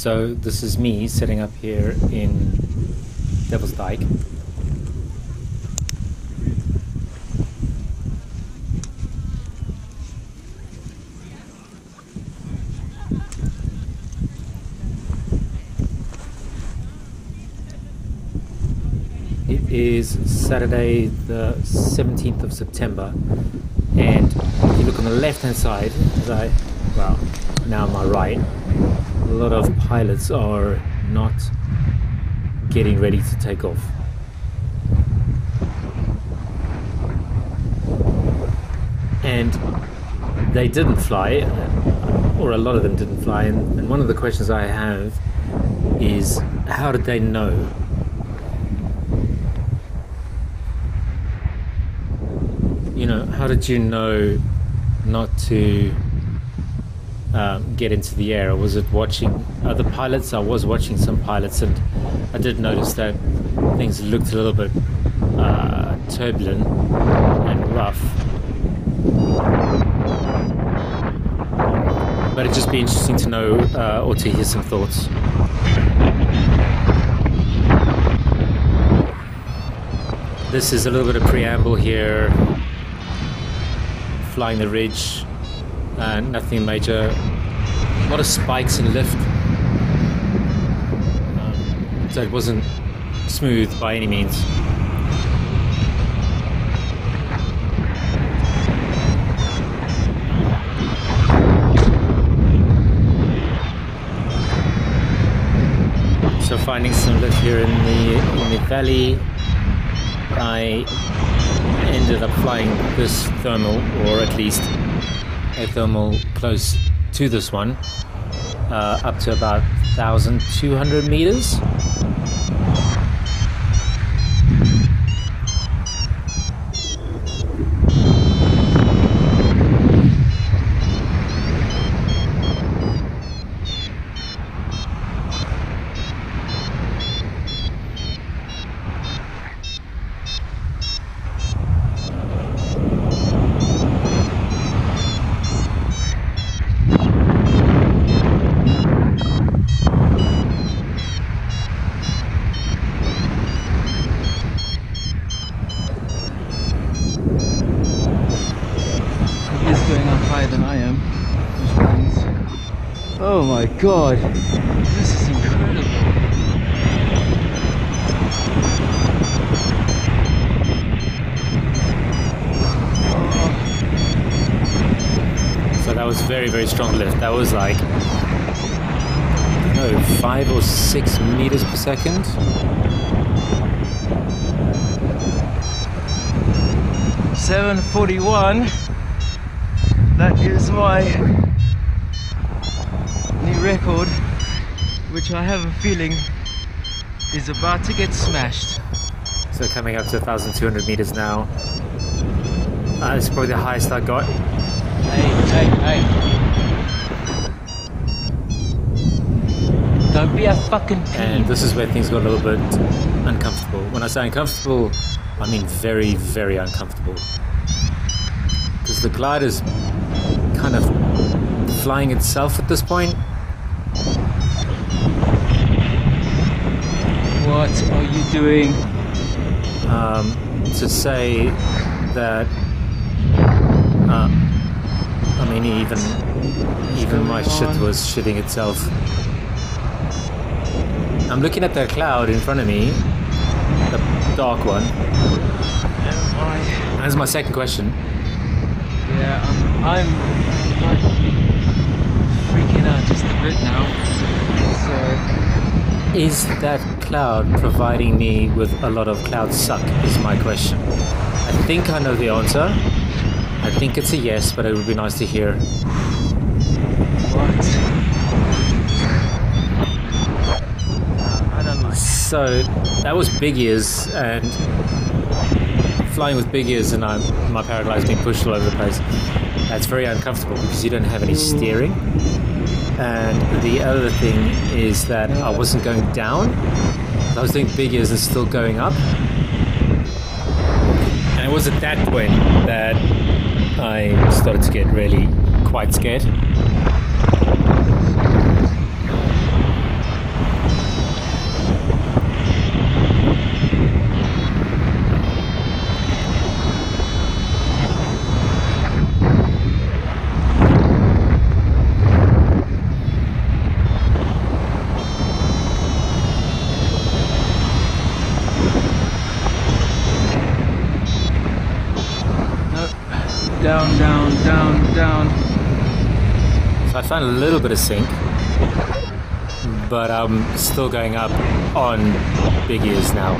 So this is me sitting up here in Devil's Dyke. It is Saturday the 17th of September, and if you look on the left hand side, well, now on my right, a lot of pilots are not getting ready to take off. And they didn't fly, or a lot of them didn't fly, and one of the questions I have is, how did they know? You know, how did you know not to get into the air? Or was it watching other pilots? I was watching some pilots, and I did notice that things looked a little bit turbulent and rough. But it'd just be interesting to know or to hear some thoughts. This is a little bit of preamble here. Flying the ridge, nothing major. A lot of spikes and lift, so it wasn't smooth by any means. So finding some lift here in the valley. I ended up flying this thermal, or at least a thermal close to this one, up to about 1,200 meters. Oh my god, this is incredible. So that was very, very strong lift. That was like, I don't know, 5 or 6 meters per second. $741. That is my new record, which I have a feeling is about to get smashed. So coming up to 1,200 meters now. This is probably the highest I got. Hey. Don't be a fucking pig. And this is where things got a little bit uncomfortable. When I say uncomfortable, I mean very, very uncomfortable. Because the glider's kind of flying itself at this point. What are you doing? To say that, I mean, even my shit was shitting itself. I'm looking at the cloud in front of me, the dark one. That's my second question. Yeah, I'm like freaking out just a bit now. So, is that cloud providing me with a lot of cloud suck, is my question. I think I know the answer. I think it's a yes, but it would be nice to hear. What? I don't like it. So that was big ears, and flying with big ears and my paraglider's being pushed all over the place. That's very uncomfortable because you don't have any steering. And the other thing is that I wasn't going down. I was doing big ears and still going up. And it was at that point that I started to get really quite scared. So I found a little bit of sink, but I'm still going up on big ears now.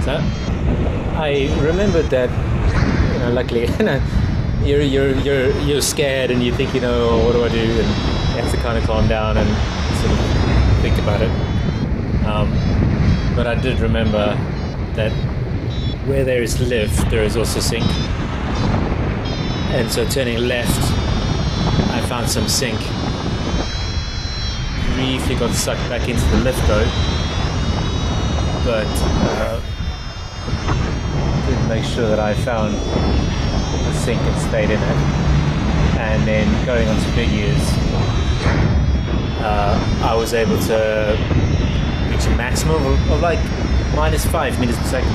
So I remembered that, you know, luckily, you're scared and you think, you know, oh, what do I do? And you have to kind of calm down and sort of think about it. But I did remember that where there is lift, there is also sink. And so turning left, I found some sink. Briefly got sucked back into the lift though, but did make sure that I found the sink and stayed in it. And then going on to big ears, I was able to reach a maximum of like -5 meters per second.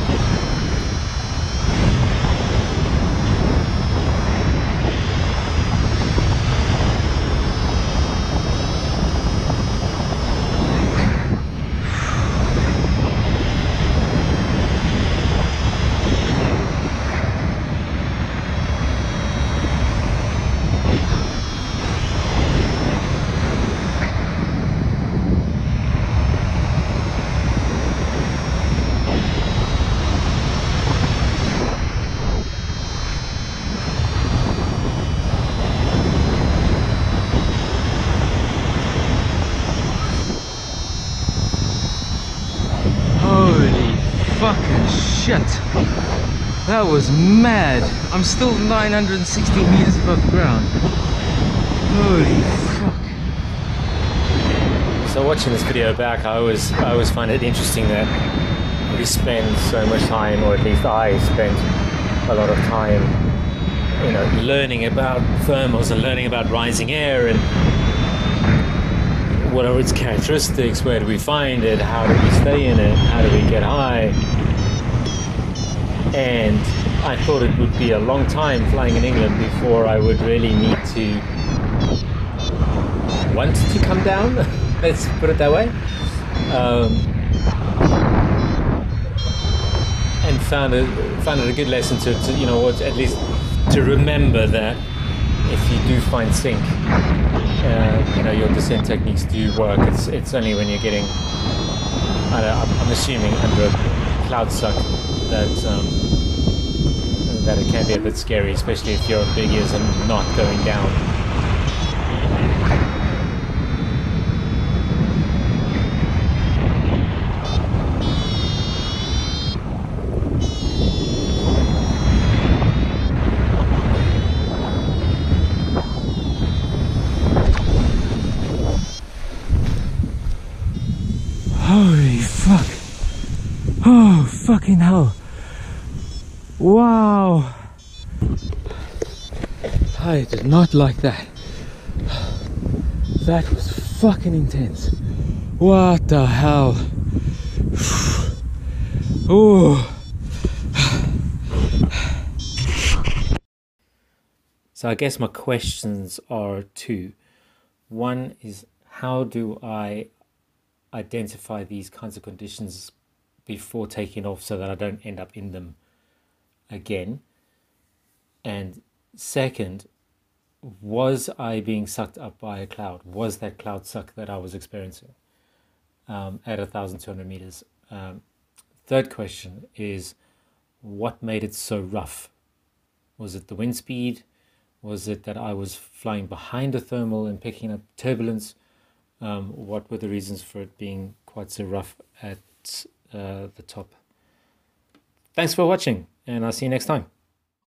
Fucking shit. That was mad. I'm still 960 meters above the ground. Holy fuck. So watching this video back, I always find it interesting that we spend so much time, or at least I spent a lot of time, you know, learning about thermals and learning about rising air and what are its characteristics, where do we find it, how do we stay in it, how do we get high. And I thought it would be a long time flying in England before I would really need to want to come down, let's put it that way. And found it a good lesson to you know, at least to remember that if you do find sink, you know, your descent techniques do work. It's only when you're getting, I'm assuming, under a cloud suck that it can be a bit scary, especially if you're on big ears and not going down. Holy fuck. Oh, fucking hell. Wow. I did not like that. That was fucking intense. What the hell? Oh. So I guess my questions are two. One is, how do I identify these kinds of conditions before taking off so that I don't end up in them again? And second, was I being sucked up by a cloud? Was that cloud suck that I was experiencing at 1,200 meters? Third question is, what made it so rough? Was it the wind speed? Was it that I was flying behind a thermal and picking up turbulence? What were the reasons for it being quite so rough at the top? Thanks for watching, and I'll see you next time.